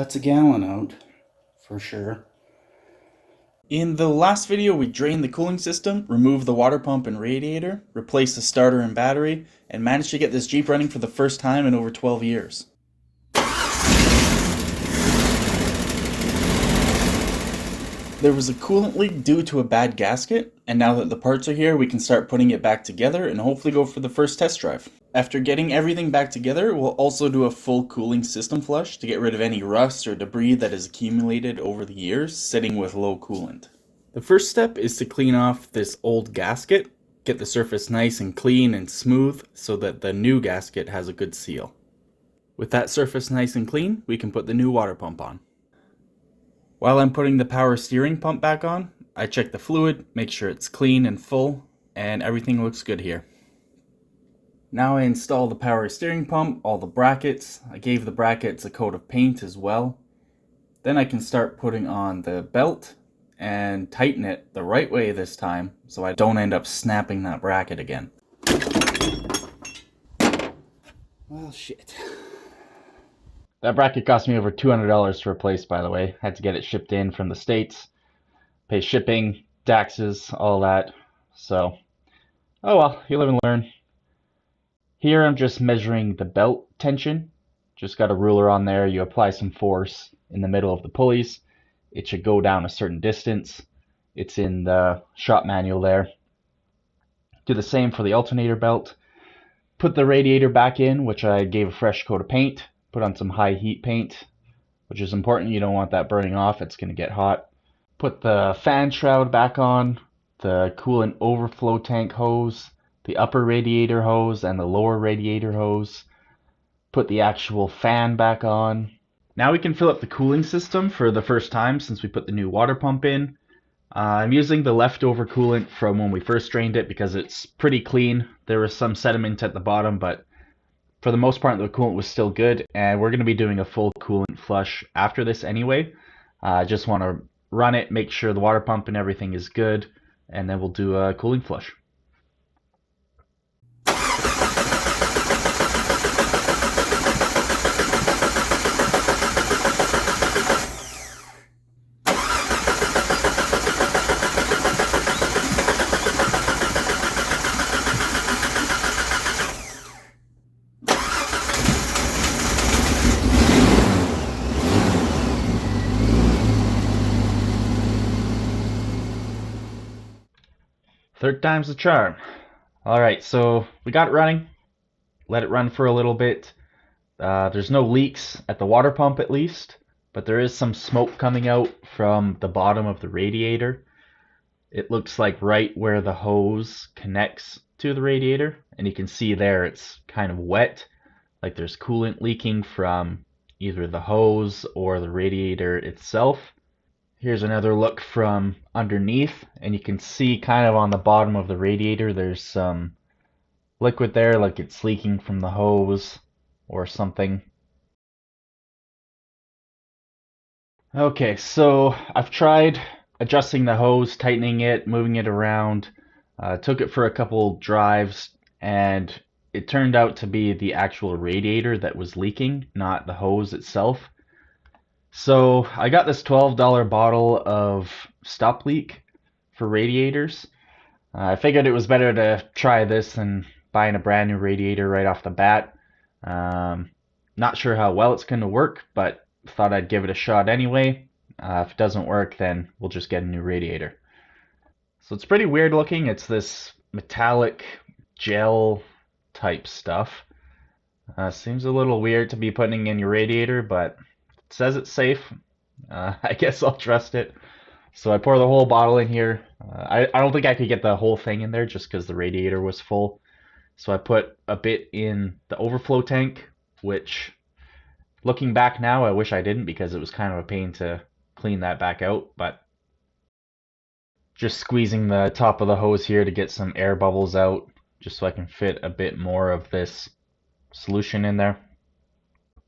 That's a gallon out, for sure. In the last video, we drained the cooling system, removed the water pump and radiator, replaced the starter and battery, and managed to get this Jeep running for the first time in over 12 years. There was a coolant leak due to a bad gasket, and now that the parts are here, we can start putting it back together and hopefully go for the first test drive. After getting everything back together, we'll also do a full cooling system flush to get rid of any rust or debris that has accumulated over the years sitting with low coolant. The first step is to clean off this old gasket, get the surface nice and clean and smooth so that the new gasket has a good seal. With that surface nice and clean, we can put the new water pump on. While I'm putting the power steering pump back on, I check the fluid, make sure it's clean and full, and everything looks good here. Now I install the power steering pump, all the brackets. I gave the brackets a coat of paint as well. Then I can start putting on the belt and tighten it the right way this time so I don't end up snapping that bracket again. Well, shit. That bracket cost me over $200 to replace, by the way. Had to get it shipped in from the States. Pay shipping, taxes, all that. So, oh well, you live and learn. Here I'm just measuring the belt tension. Just got a ruler on there. You apply some force in the middle of the pulleys. It should go down a certain distance. It's in the shop manual there. Do the same for the alternator belt. Put the radiator back in, which I gave a fresh coat of paint. Put on some high heat paint, which is important. You don't want that burning off. It's going to get hot. Put the fan shroud back on, the coolant overflow tank hose, the upper radiator hose, and the lower radiator hose. Put the actual fan back on. Now we can fill up the cooling system for the first time since we put the new water pump in. I'm using the leftover coolant from when we first drained it because it's pretty clean. There was some sediment at the bottom, but for the most part, the coolant was still good, and we're going to be doing a full coolant flush after this anyway. I just want to run it, make sure the water pump and everything is good, and then we'll do a cooling flush. Third time's the charm. Alright, so we got it running. Let it run for a little bit. There's no leaks at the water pump at least, but there is some smoke coming out from the bottom of the radiator. It looks like right where the hose connects to the radiator, and you can see there it's kind of wet, like there's coolant leaking from either the hose or the radiator itself. Here's another look from underneath, and you can see kind of on the bottom of the radiator there's some liquid there, like it's leaking from the hose or something. Okay, so I've tried adjusting the hose, tightening it, moving it around. Took it for a couple drives, and it turned out to be the actual radiator that was leaking, not the hose itself. So I got this $12 bottle of stop leak for radiators. I figured it was better to try this than buying a brand new radiator right off the bat. Not sure how well it's going to work, but thought I'd give it a shot anyway. If it doesn't work, then we'll just get a new radiator. So it's pretty weird looking. It's this metallic gel type stuff. Seems a little weird to be putting in your radiator, but it says it's safe. I guess I'll trust it. So I pour the whole bottle in here. I don't think I could get the whole thing in there just because the radiator was full. So I put a bit in the overflow tank, which looking back now, I wish I didn't because it was kind of a pain to clean that back out. But just squeezing the top of the hose here to get some air bubbles out, just so I can fit a bit more of this solution in there.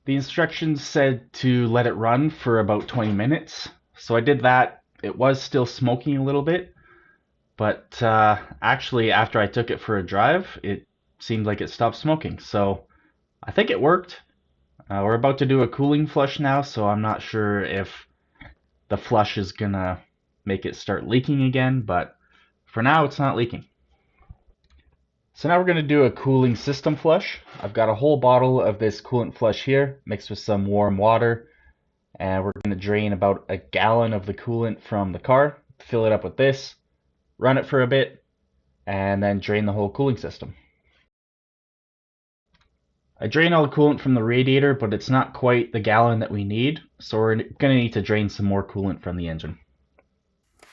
The instructions said to let it run for about 20 minutes. So I did that. It was still smoking a little bit, but actually after I took it for a drive, it seemed like it stopped smoking. So I think it worked. We're about to do a cooling flush now, so I'm not sure if the flush is gonna make it start leaking again, but for now it's not leaking. So now we're gonna do a cooling system flush. I've got a whole bottle of this coolant flush here, mixed with some warm water, and we're gonna drain about a gallon of the coolant from the car, fill it up with this, run it for a bit, and then drain the whole cooling system. I drain all the coolant from the radiator, but it's not quite the gallon that we need, so we're gonna need to drain some more coolant from the engine.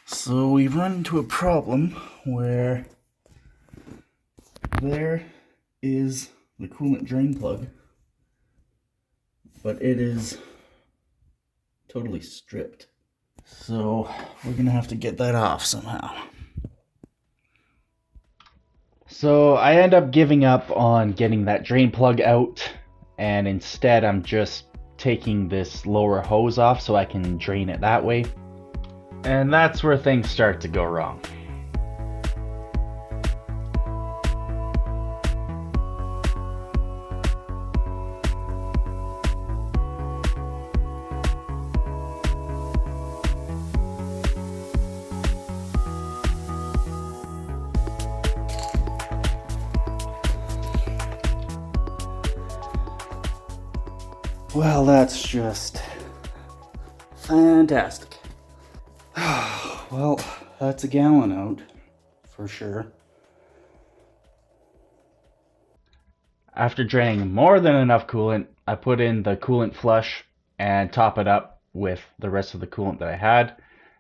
So we've run into a problem where there is the coolant drain plug, but it is totally stripped. So we're gonna have to get that off somehow. So I end up giving up on getting that drain plug out, and instead I'm just taking this lower hose off so I can drain it that way. And that's where things start to go wrong. Well, that's just fantastic. Well, that's a gallon out, for sure. After draining more than enough coolant, I put in the coolant flush and top it up with the rest of the coolant that I had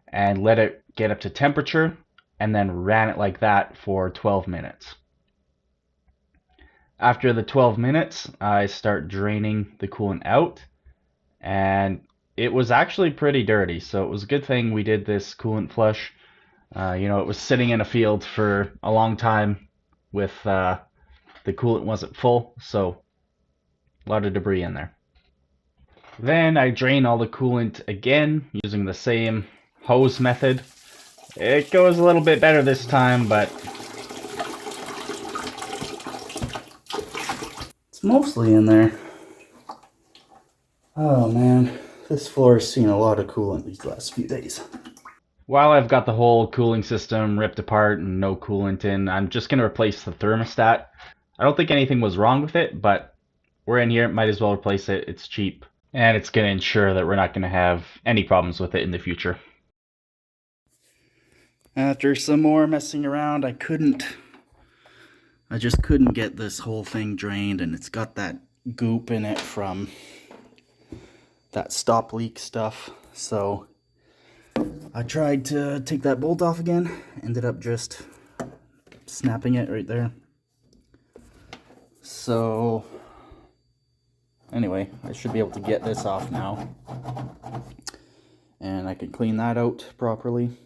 and let it get up to temperature and then ran it like that for 12 minutes. After the 12 minutes, I start draining the coolant out, and it was actually pretty dirty, so it was a good thing we did this coolant flush. It was sitting in a field for a long time with the coolant wasn't full, so a lot of debris in there. Then I drain all the coolant again using the same hose method. It goes a little bit better this time, but it's mostly in there. Oh man, this floor has seen a lot of coolant these last few days. While I've got the whole cooling system ripped apart and no coolant in, I'm just going to replace the thermostat. I don't think anything was wrong with it, but we're in here, might as well replace it. It's cheap, and it's going to ensure that we're not going to have any problems with it in the future. After some more messing around, I just couldn't get this whole thing drained, and it's got that goop in it from that stop leak stuff. So I tried to take that bolt off again, ended up just snapping it right there. So anyway, I should be able to get this off now, and I can clean that out properly,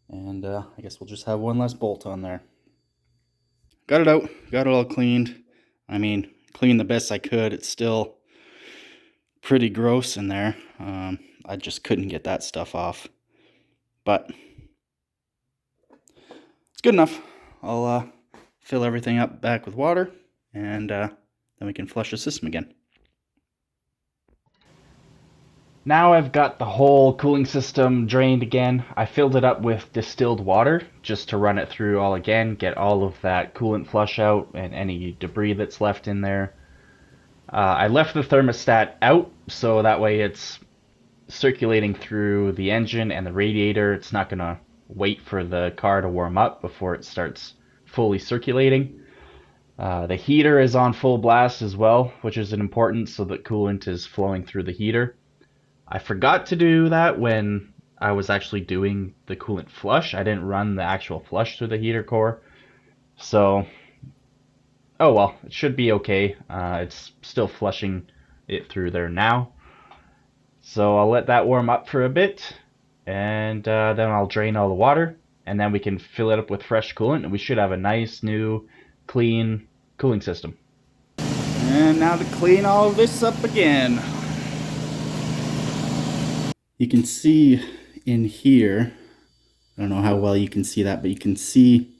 and I guess we'll just have one less bolt on there. Got it out, got it all cleaned. I mean, cleaned the best I could. It's still pretty gross in there. I just couldn't get that stuff off, but it's good enough. I'll fill everything up back with water, and then we can flush the system again. Now I've got the whole cooling system drained again. I filled it up with distilled water just to run it through all again, get all of that coolant flush out and any debris that's left in there. I left the thermostat out so that way it's circulating through the engine and the radiator. It's not going to wait for the car to warm up before it starts fully circulating. The heater is on full blast as well, which is important so that coolant is flowing through the heater. I forgot to do that when I was actually doing the coolant flush. I didn't run the actual flush through the heater core. So, oh well, it should be okay. It's still flushing it through there now. So I'll let that warm up for a bit, and then I'll drain all the water, and then we can fill it up with fresh coolant, and we should have a nice, new, clean cooling system. And now to clean all of this up again. You can see in here, I don't know how well you can see that, but you can see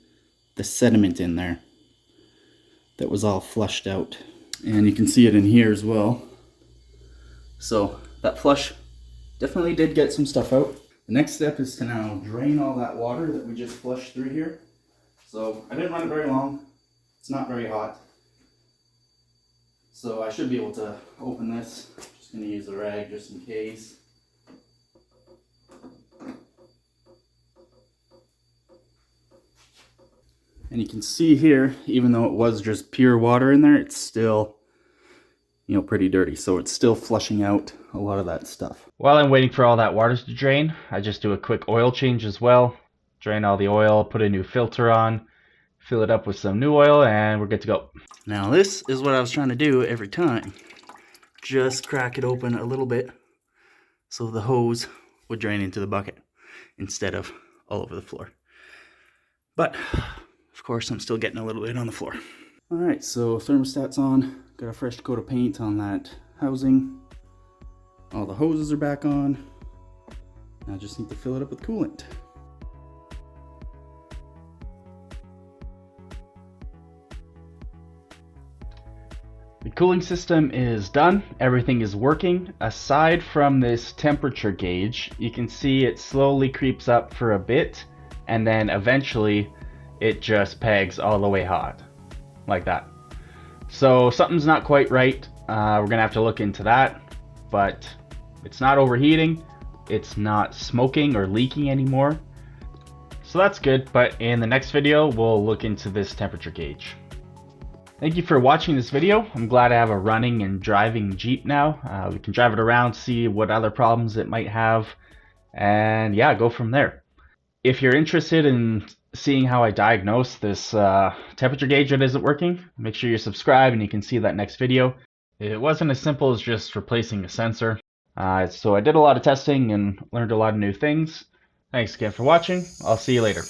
the sediment in there that was all flushed out. And you can see it in here as well. So that flush definitely did get some stuff out. The next step is to now drain all that water that we just flushed through here. So I didn't run it very long. It's not very hot. So I should be able to open this. Just going to use a rag just in case. And you can see here, even though it was just pure water in there, it's still, you know, pretty dirty. So it's still flushing out a lot of that stuff. While I'm waiting for all that water to drain, I just do a quick oil change as well. Drain all the oil, put a new filter on, fill it up with some new oil, and we're good to go. Now this is what I was trying to do every time. Just crack it open a little bit so the hose would drain into the bucket instead of all over the floor. But of course I'm still getting a little bit on the floor. Alright, so thermostat's on. Got a fresh coat of paint on that housing. All the hoses are back on. Now I just need to fill it up with coolant. The cooling system is done. Everything is working. Aside from this temperature gauge, you can see it slowly creeps up for a bit, and then eventually it just pegs all the way hot, like that. So something's not quite right. We're gonna have to look into that, but it's not overheating. It's not smoking or leaking anymore. So that's good, but in the next video, we'll look into this temperature gauge. Thank you for watching this video. I'm glad I have a running and driving Jeep now. We can drive it around, see what other problems it might have, and yeah, go from there. If you're interested in seeing how I diagnose this temperature gauge that isn't working, make sure you subscribe and you can see that next video. It wasn't as simple as just replacing a sensor. So I did a lot of testing and learned a lot of new things. Thanks again for watching. I'll see you later.